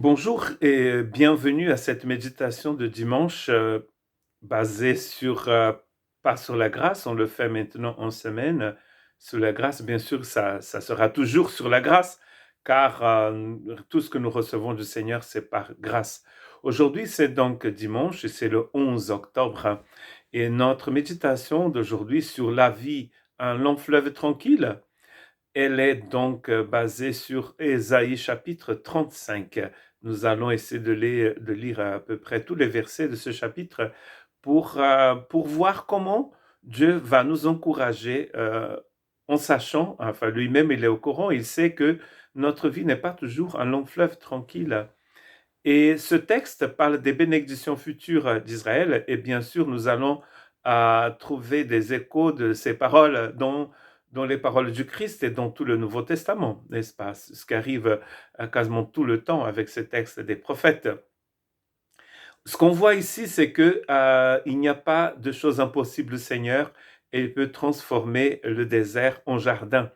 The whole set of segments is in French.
Bonjour et bienvenue à cette méditation de dimanche basée pas sur la grâce, on le fait maintenant en semaine. Sur la grâce, bien sûr, ça sera toujours sur la grâce, car tout ce que nous recevons du Seigneur, c'est par grâce. Aujourd'hui, c'est donc dimanche et c'est le 11 octobre. Et notre méditation d'aujourd'hui sur la vie, un long fleuve tranquille, elle est donc basée sur Ésaïe chapitre 35. Nous allons essayer de lire à peu près tous les versets de ce chapitre pour voir comment Dieu va nous encourager en sachant, enfin lui-même il est au courant, il sait que notre vie n'est pas toujours un long fleuve tranquille. Et ce texte parle des bénédictions futures d'Israël et bien sûr nous allons trouver des échos de ces paroles dans les paroles du Christ et dans tout le Nouveau Testament, n'est-ce pas? Ce qui arrive quasiment tout le temps avec ces textes des prophètes. Ce qu'on voit ici, c'est que il n'y a pas de chose impossible au Seigneur et il peut transformer le désert en jardin.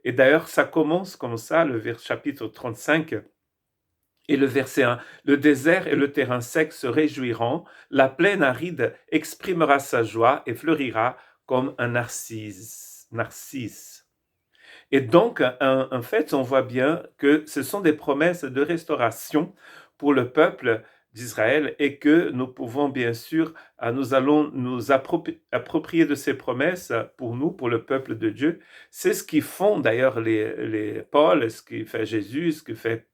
Et d'ailleurs, ça commence comme ça, chapitre 35 et le verset 1. Le désert et le terrain sec se réjouiront, la plaine aride exprimera sa joie et fleurira comme un narcisse. Et donc, en fait, on voit bien que ce sont des promesses de restauration pour le peuple d'Israël et que nous pouvons bien sûr, nous allons nous approprier de ces promesses pour nous, pour le peuple de Dieu. C'est ce qui font d'ailleurs les Paul, ce qui fait Jésus, ce que fait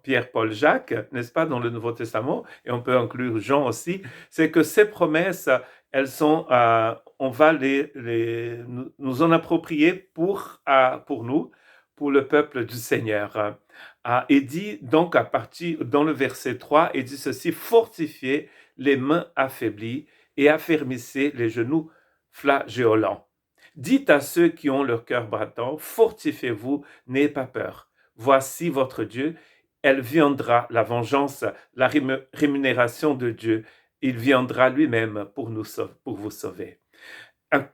Pierre, Paul, Jacques, n'est-ce pas, dans le Nouveau Testament, et on peut inclure Jean aussi, c'est que ces promesses, elles sont, on va nous en approprier pour nous, pour le peuple du Seigneur. Et dit donc à partir, dans le verset 3, il dit ceci, fortifiez les mains affaiblies et affermissez les genoux flageolants. Dites à ceux qui ont leur cœur battant, fortifiez-vous, n'ayez pas peur. Voici votre Dieu, elle viendra, la vengeance, la rémunération de Dieu. Il viendra lui-même pour vous sauver.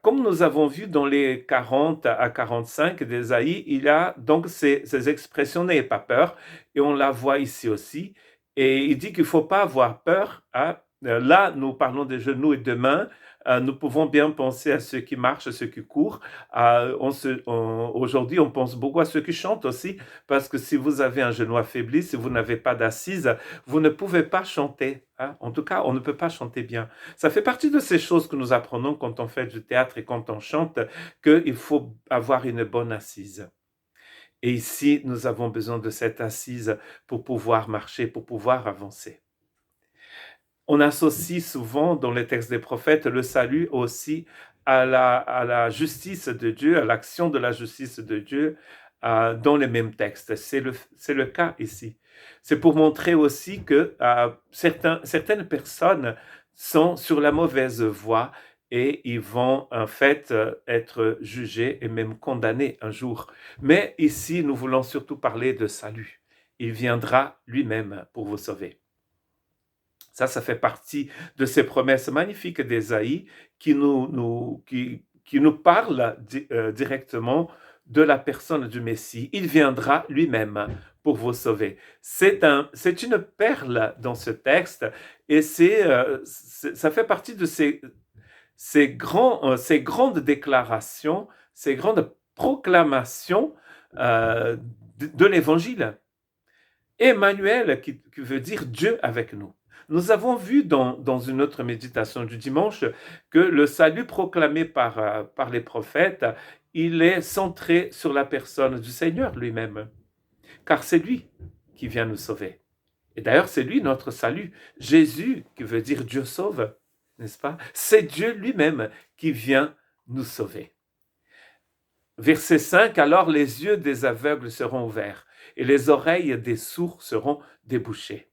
Comme nous avons vu dans les 40 à 45 d'Ésaïe, il y a donc ces expressions n'ayez pas peur, et on la voit ici aussi. Et il dit qu'il ne faut pas avoir peur. Là, nous parlons des genoux et des mains. Nous pouvons bien penser à ceux qui marchent, à ceux qui courent. Aujourd'hui, on pense beaucoup à ceux qui chantent aussi, parce que si vous avez un genou affaibli, si vous n'avez pas d'assise, vous ne pouvez pas chanter. En tout cas, on ne peut pas chanter bien. Ça fait partie de ces choses que nous apprenons quand on fait du théâtre et quand on chante, qu'il faut avoir une bonne assise. Et ici, nous avons besoin de cette assise pour pouvoir marcher, pour pouvoir avancer. On associe souvent dans les textes des prophètes le salut aussi à la justice de Dieu, à l'action de la justice de Dieu dans les mêmes textes. C'est le cas ici. C'est pour montrer aussi que certaines personnes sont sur la mauvaise voie et ils vont en fait être jugés et même condamnés un jour. Mais ici, nous voulons surtout parler de salut. Il viendra lui-même pour vous sauver. Ça fait partie de ces promesses magnifiques d'Ésaïe qui nous parle directement de la personne du Messie. Il viendra lui-même pour vous sauver. C'est une perle dans ce texte et ça fait partie de ces grandes déclarations, ces grandes proclamations de l'Évangile. Emmanuel, qui veut dire Dieu avec nous. Nous avons vu dans une autre méditation du dimanche que le salut proclamé par les prophètes, il est centré sur la personne du Seigneur lui-même, car c'est lui qui vient nous sauver. Et d'ailleurs, c'est lui notre salut. Jésus, qui veut dire Dieu sauve, n'est-ce pas? C'est Dieu lui-même qui vient nous sauver. Verset 5, alors les yeux des aveugles seront ouverts et les oreilles des sourds seront débouchées.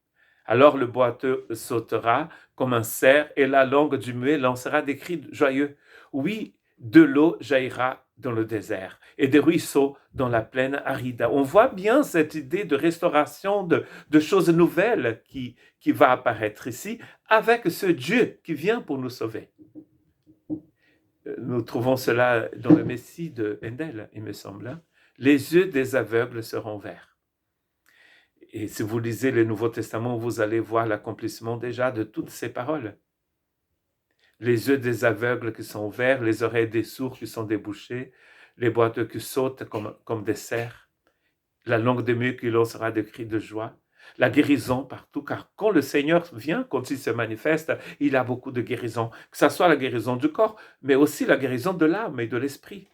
Alors le boiteux sautera comme un cerf et la langue du muet lancera des cris joyeux. Oui, de l'eau jaillira dans le désert et des ruisseaux dans la plaine aride. On voit bien cette idée de restauration, de choses nouvelles qui va apparaître ici avec ce Dieu qui vient pour nous sauver. Nous trouvons cela dans le Messie de Handel, il me semble. Les yeux des aveugles seront ouverts. Et si vous lisez le Nouveau Testament, vous allez voir l'accomplissement déjà de toutes ces paroles. Les yeux des aveugles qui sont ouverts, les oreilles des sourds qui sont débouchées, les boiteux qui sautent comme des cerfs, la langue des muets qui lancera des cris de joie, la guérison partout, car quand le Seigneur vient, quand il se manifeste, il a beaucoup de guérisons, que ce soit la guérison du corps, mais aussi la guérison de l'âme et de l'esprit.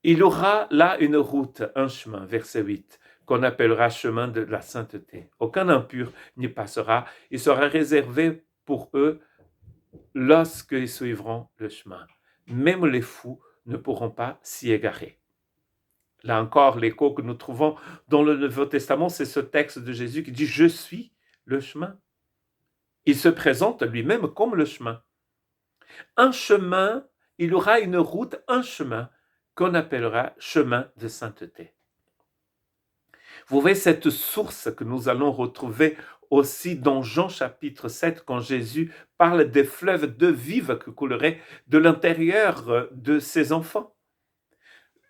Il aura là une route, un chemin, verset 8, qu'on appellera chemin de la sainteté. Aucun impur n'y passera, il sera réservé pour eux lorsqu'ils suivront le chemin. Même les fous ne pourront pas s'y égarer. Là encore, l'écho que nous trouvons dans le Nouveau Testament, c'est ce texte de Jésus qui dit « Je suis le chemin ». Il se présente lui-même comme le chemin. Un chemin, il aura une route, un chemin, qu'on appellera chemin de sainteté. Vous voyez cette source que nous allons retrouver aussi dans Jean chapitre 7, quand Jésus parle des fleuves d'eau vive qui couleraient de l'intérieur de ses enfants.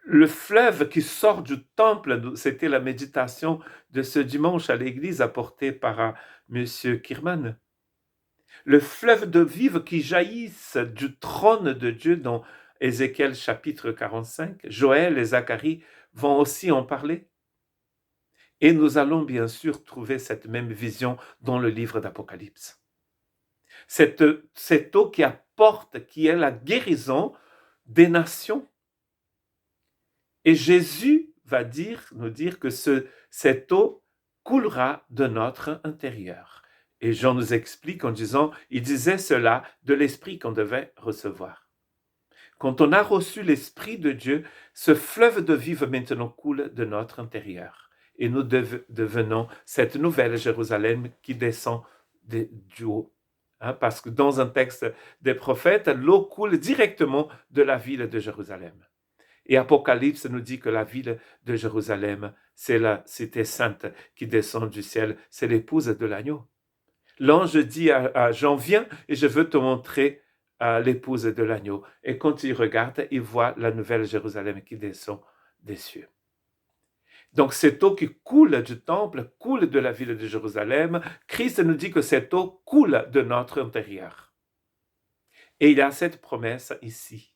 Le fleuve qui sort du temple, c'était la méditation de ce dimanche à l'église apportée par M. Kirman. Le fleuve d'eau vive qui jaillisse du trône de Dieu dans Ézéchiel chapitre 45, Joël et Zacharie vont aussi en parler. Et nous allons bien sûr trouver cette même vision dans le livre d'Apocalypse. Cette eau qui apporte, qui est la guérison des nations. Et Jésus va nous dire que cette eau coulera de notre intérieur. Et Jean nous explique en disant, il disait cela de l'esprit qu'on devait recevoir. Quand on a reçu l'esprit de Dieu, ce fleuve de vie maintenant coule de notre intérieur. Et nous devenons cette nouvelle Jérusalem qui descend du haut. Parce que dans un texte des prophètes, l'eau coule directement de la ville de Jérusalem. Et Apocalypse nous dit que la ville de Jérusalem, c'est la cité sainte qui descend du ciel, c'est l'épouse de l'agneau. L'ange dit à Jean, viens et je veux te montrer l'épouse de l'agneau. Et quand il regarde, il voit la nouvelle Jérusalem qui descend des cieux. Donc cette eau qui coule du temple, coule de la ville de Jérusalem. Christ nous dit que cette eau coule de notre intérieur. Et il y a cette promesse ici,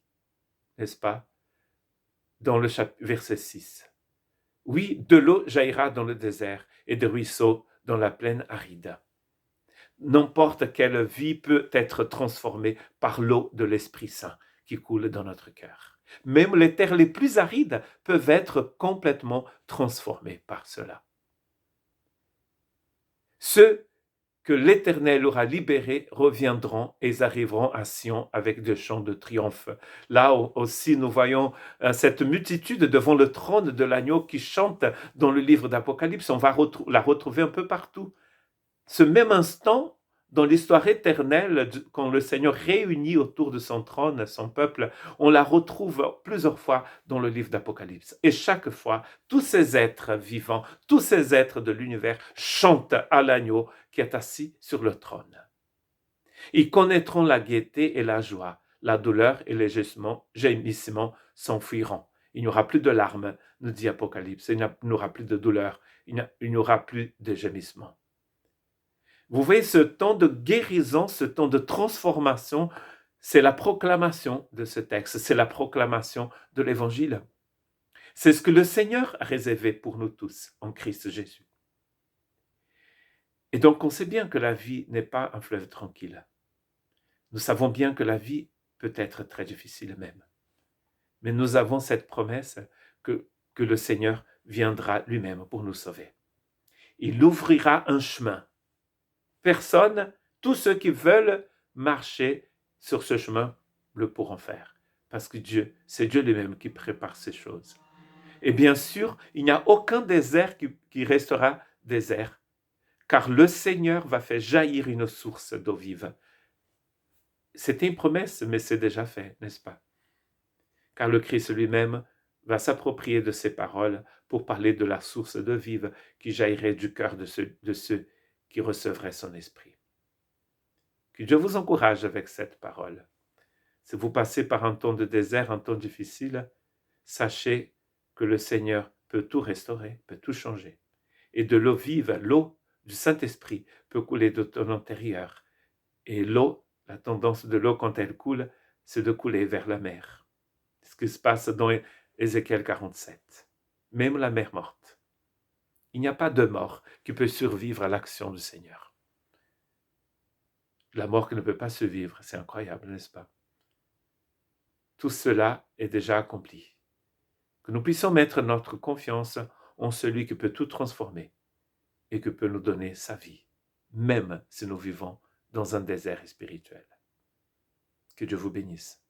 n'est-ce pas, dans le verset 6. Oui, de l'eau jaillira dans le désert et des ruisseaux dans la plaine aride. N'importe quelle vie peut être transformée par l'eau de l'Esprit Saint qui coule dans notre cœur. Même les terres les plus arides peuvent être complètement transformées par cela. Ceux que l'Éternel aura libérés reviendront et ils arriveront à Sion avec des chants de triomphe. Là aussi, nous voyons cette multitude devant le trône de l'agneau qui chante dans le livre d'Apocalypse. On va la retrouver un peu partout. Ce même instant, dans l'histoire éternelle, quand le Seigneur réunit autour de son trône son peuple, on la retrouve plusieurs fois dans le livre d'Apocalypse. Et chaque fois, tous ces êtres vivants, tous ces êtres de l'univers chantent à l'agneau qui est assis sur le trône. Ils connaîtront la gaieté et la joie, la douleur et les gémissements s'enfuiront. Il n'y aura plus de larmes, nous dit Apocalypse, il n'y aura plus de douleur, il n'y aura plus de gémissements. Vous voyez, ce temps de guérison, ce temps de transformation, c'est la proclamation de ce texte, c'est la proclamation de l'Évangile. C'est ce que le Seigneur a réservé pour nous tous en Christ Jésus. Et donc, on sait bien que la vie n'est pas un fleuve tranquille. Nous savons bien que la vie peut être très difficile même. Mais nous avons cette promesse que le Seigneur viendra lui-même pour nous sauver. Il ouvrira un chemin. Personne, tous ceux qui veulent marcher sur ce chemin le pourront faire. Parce que c'est Dieu lui-même qui prépare ces choses. Et bien sûr, il n'y a aucun désert qui restera désert, car le Seigneur va faire jaillir une source d'eau vive. C'était une promesse, mais c'est déjà fait, n'est-ce pas? Car le Christ lui-même va s'approprier de ces paroles pour parler de la source d'eau vive qui jaillirait du cœur de ceux qui recevrait son esprit. Que Dieu vous encourage avec cette parole. Si vous passez par un temps de désert, un temps difficile, sachez que le Seigneur peut tout restaurer, peut tout changer. Et de l'eau vive, l'eau du Saint-Esprit peut couler de ton intérieur. Et l'eau, la tendance de l'eau quand elle coule, c'est de couler vers la mer. C'est ce qui se passe dans Ézéchiel 47. Même la mer morte. Il n'y a pas de mort qui peut survivre à l'action du Seigneur. La mort qui ne peut pas survivre, c'est incroyable, n'est-ce pas? Tout cela est déjà accompli. Que nous puissions mettre notre confiance en celui qui peut tout transformer et qui peut nous donner sa vie, même si nous vivons dans un désert spirituel. Que Dieu vous bénisse.